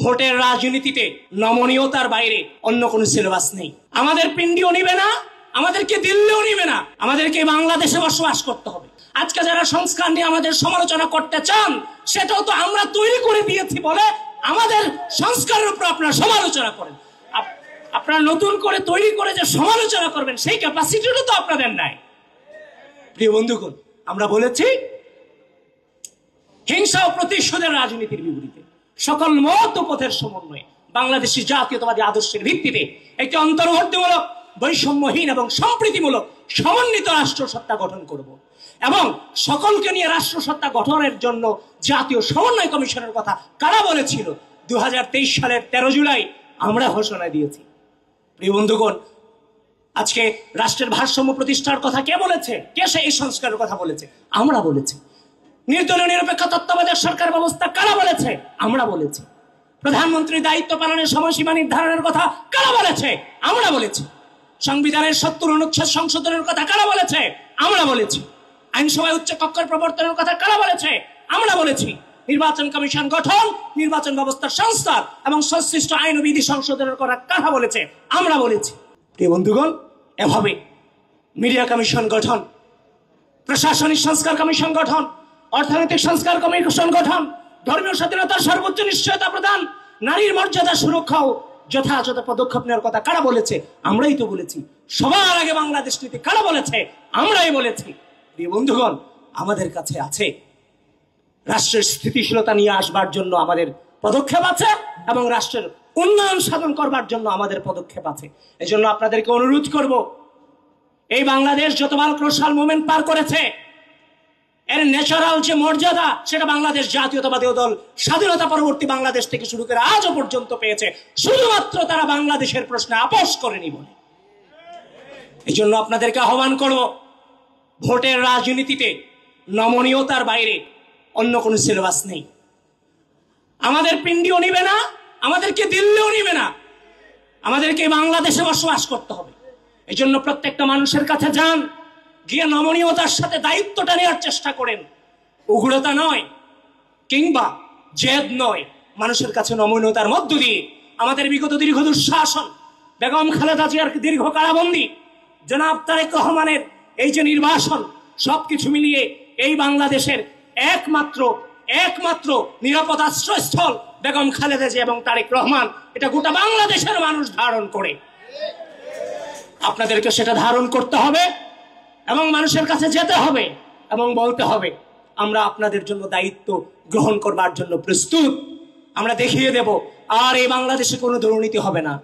ভোটের রাজনীতিতে নমনীয়তার বাইরে অন্য কোনো সিলেবাস নেই। আমাদের পিন্ডিও নিবে না, আমাদেরকে দিল্লিও নিবে না, আমাদেরকে বাংলাদেশে বসবাস করতে হবে। আজকে যারা সংস্কার নিয়ে আমাদের সমালোচনা করতে চান, সেটাও তো আমরা তৈরি করে দিয়েছি বলে আমাদের সংস্কারের উপর আপনারা সমালোচনা করেন। আপনারা নতুন করে তৈরি করে যে সমালোচনা করবেন সেই ক্যাপাসিটিও তো আপনাদের নাই। প্রিয় বন্ধুগণ, আমরা বলেছি হিংসা ও প্রতিশোধের রাজনীতির বিপরীতে সকল মত ও পথের সমন্বয়ে বাংলাদেশী জাতীয়তাবাদী আদর্শের ভিত্তিতে একটি অন্তর্বর্তীমূলক, বৈষম্যহীন এবং সম্প্রীতিমূলক সমন্বিত রাষ্ট্রসত্তা গঠন করব এবং সকলকে নিয়ে রাষ্ট্রসত্তা গঠনের জন্য জাতীয় সমন্বয় কমিশনের কথা কারা বলেছিল 2023 সালের 13 জুলাই আমরা ঘোষণা দিয়েছি। প্রিয় বন্ধুগণ, আজকে রাষ্ট্রের ভারসাম্য প্রতিষ্ঠার কথা কে বলেছে? কে সে এই সংস্কারের কথা বলেছে? আমরা বলেছি। নির্দলীয় নিরপেক্ষ তত্ত্বাবধায়ক সরকার ব্যবস্থা কারা বলেছে? আমরা বলেছি। প্রধানমন্ত্রীর দায়িত্ব পালনের সময়সীমা নির্ধারণের কথা কারা বলেছে? আমরা বলেছি। সংবিধানের 70 অনুচ্ছেদ সংশোধনের কথা কারা বলেছে? আমরা বলেছি। আইনসভায় উচ্চ কক্ষের প্রবর্তনের কথা কারা বলেছে? আমরা বলেছি। নির্বাচন কমিশন গঠন, নির্বাচন ব্যবস্থার সংস্কার এবং সংশ্লিষ্ট আইন ও বিধি সংশোধনের কথা কারা বলেছে? আমরা বলেছি। প্রিয় বন্ধুগণ, এভাবে মিডিয়া কমিশন গঠন, প্রশাসনিক সংস্কার কমিশন গঠন, অর্থনৈতিক সংস্কার কমিশন গঠন, ধর্মীয় স্বাধীনতার সর্বোচ্চ নিশ্চয়তা প্রদান, নারীর মর্যাদা সুরক্ষা ও যথাযথ পদক্ষেপ নেওয়ার কথা কারা বলেছে? আমরাই তো বলেছি। সবার আগে বাংলাদেশ নীতি কারা বলেছে? আমরাই বলেছি। প্রিয় বন্ধুগণ, আমাদের কাছে আছে রাষ্ট্রের স্থিতিশীলতা নিয়ে আসবার জন্য আমাদের পদক্ষেপ আছে এবং রাষ্ট্রের উন্নয়ন সাধন করবার জন্য আমাদের পদক্ষেপ আছে। এজন্য আপনাদেরকে অনুরোধ করব, এই বাংলাদেশ যতবার ক্রোশাল মুভমেন্ট পার করেছে, এর ন্যাচারাল যে মর্যাদা সেটা বাংলাদেশ জাতীয়তাবাদী দল স্বাধীনতা পরবর্তী বাংলাদেশ থেকে শুরু করে আজও পর্যন্ত পেয়েছে, শুধুমাত্র তারা বাংলাদেশের প্রশ্নে আপোষ করেনি বলে। এই জন্য আপনাদেরকে আহ্বান করব, ভোটের রাজনীতিতে নমনীয়তার বাইরে অন্য কোনো সিলেবাস নেই। আমাদের পিন্ডিও নিবে না, আমাদেরকে দিল্লিও নিবে না, আমাদেরকে বাংলাদেশে বসবাস করতে হবে। এই জন্য প্রত্যেকটা মানুষের কাছে যান, গিয়ে নমনীয়তার সাথে দায়িত্বটা নেওয়ার চেষ্টা করেন। উগ্রতা নয় কিংবা জেদ নয়, মানুষের কাছে নমনীয়তার মধ্য দিয়ে আমাদের বিগত দীর্ঘ দুঃশাসন, বেগম খালেদা জিয়ার দীর্ঘ কারাবন্দী, জনাব তারেক রহমানের এই যে নির্বাসন, সবকিছু মিলিয়ে এই বাংলাদেশের একমাত্র নিরাপদ আশ্রয়স্থল বেগম খালেদা জিয়া এবং তারেক রহমান, এটা গোটা বাংলাদেশের মানুষ ধারণ করে। আপনাদেরকে সেটা ধারণ করতে হবে এবং মানুষের কাছে যেতে হবে এবং বলতে হবে আমরা আপনাদের জন্য দায়িত্ব গ্রহণ করবার জন্য প্রস্তুত। আমরা দেখিয়ে দেব আর এই বাংলাদেশে কোনো দুর্নীতি হবে না,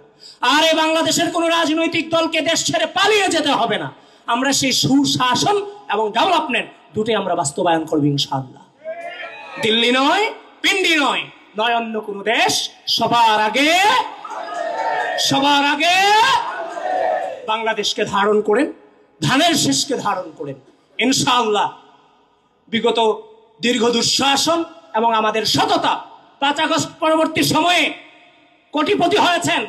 আর এই বাংলাদেশের কোনো রাজনৈতিক দলকে দেশ ছেড়ে পালিয়ে যেতে হবে না। আমরা সেই সুশাসন এবং ডেভেলপমেন্ট দুটোই আমরা বাস্তবায়ন করব ইনশাআল্লাহ। দিল্লি নয়, পিন্ডি নয়, নয় অন্য কোনো দেশ, সবার আগে বাংলাদেশকে ধারণ করেন, ধানের শীষকে ধারণ করেন ইনশাআল্লাহ। বিগত দীর্ঘ দুঃশাসন এবং আমাদের সততা, 5 আগস্ট পরবর্তী সময়ে কোটিপতি হয়েছেন,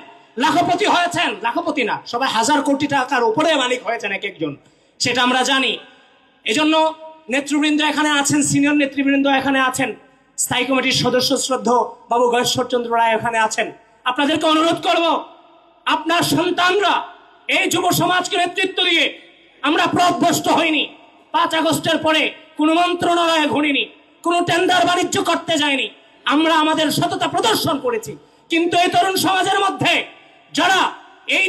লাখপতি হয়েছেন, লাখপতি না, সবাই 1000 কোটি টাকার উপরে মালিক হয়েছেন এক একজন, সেটা আমরা জানি। এজন্য নেতৃবৃন্দ এখানে আছেন, সিনিয়র নেতৃবৃন্দ এখানে আছেন, স্থায়ী কমিটির সদস্য শ্রদ্ধ বাবু গয়েশ্বরচন্দ্র রায় এখানে আছেন। আপনাদেরকে অনুরোধ করব, আপনার সন্তানরা এই যুব সমাজকে নেতৃত্ব দিয়ে আমরা পথভ্রষ্ট হইনি। 5 আগস্টের পরে কোনো মন্ত্রণালয়ে ঘুরিনি, কোনো টেন্ডার বাণিজ্য করতে যায়নি, আমরা আমাদের সততা প্রদর্শন করেছি। কিন্তু এই তরুণ সমাজের মধ্যে যারা এই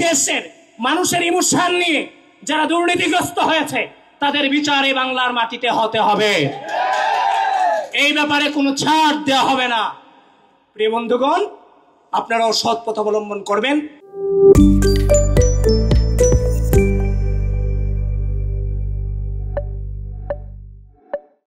দেশের মানুষের ইমোশন নিয়ে যারা দুর্নীতিগ্রস্ত হয়েছে, তাদের বিচার এই বাংলার মাটিতে হতে হবে। এই ব্যাপারে কোনো ছাড় দেওয়া হবে না। প্রিয় বন্ধুগণ, আপনারাও সৎ পথ অবলম্বন করবেন।